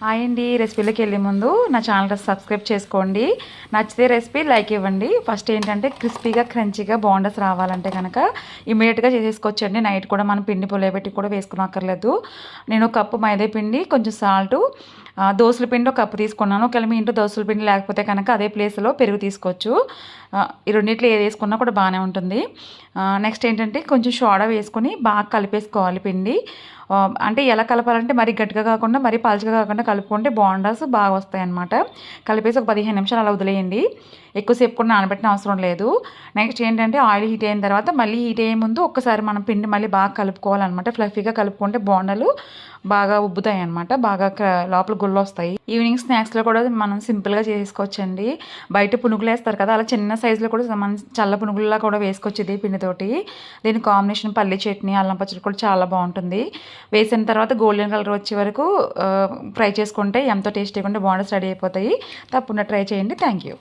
Hi అండి, రెసిపీలోకి వెళ్ళే ముందు నా ఛానల్ సబ్స్క్రైబ్ చేసుకోండి. నచ్చితే రెసిపీ లైక్ ఇవ్వండి. ఫస్ట్ ఏంటంటే క్రిస్పీగా క్రంచీగా బోండాస్ రావాలంటే కనుక ఇమీడియట్గా చేసేసుకోవచ్చండి. నైట్ కూడా మనం పిండి పులియబెట్టి కూడా వేసుకునక్కర్లేదు. నేను కప్పు మైదా పిండి, కొంచెం సాల్టు, దోసల పిండి ఒక కప్పు తీసుకున్నాను. ఒకవేళ మీ ఇంట్లో దోసల పిండి లేకపోతే కనుక అదే ప్లేస్లో పెరుగు తీసుకోవచ్చు. ఈ రెండింటిలో ఏది వేసుకున్నా కూడా బాగానే ఉంటుంది. నెక్స్ట్ ఏంటంటే కొంచెం సోడా వేసుకొని బాగా కలిపేసుకోవాలి పిండి. అంటే ఎలా కలపాలంటే మరీ గట్టిగా కాకుండా మరీ పలచగా కాకుండా కలుపుకుంటే బోండాస్ బాగా వస్తాయి అన్నమాట. కలిపేసి ఒక 15 నిమిషాలు అలా వదిలేయండి. ఎక్కువసేపు కూడా నానబెట్టిన అవసరం లేదు. నెక్స్ట్ ఏంటంటే ఆయిల్ హీట్ అయిన తర్వాత మళ్ళీ హీట్ అయ్యే ముందు ఒక్కసారి మనం పిండి మళ్ళీ బాగా కలుపుకోవాలన్నమాట. ఫ్లఫీగా కలుపుకుంటే బోండాలు బాగా ఉబ్బుతాయి అన్నమాట. బాగా లోపల గుళ్ళు వస్తాయి. ఈవినింగ్ స్నాక్స్లో కూడా మనం సింపుల్గా చేసుకోవచ్చండి. బయట పునుగులు వేస్తారు కదా, అలా చిన్న సైజులో కూడా మనం చల్ల పునుగుల్లా కూడా వేసుకోవచ్చు ఇది పిండితోటి. దీని కాంబినేషన్ పల్లి చట్నీ, అల్లం పచ్చడి కూడా చాలా బాగుంటుంది. వేసిన తర్వాత గోల్డెన్ కలర్ వచ్చే వరకు ఫ్రై చేసుకుంటే ఎంతో టేస్టీగా ఉంటే బోండాస్ రెడీ అయిపోతాయి. తప్పకుండా ట్రై చేయండి. Thank you.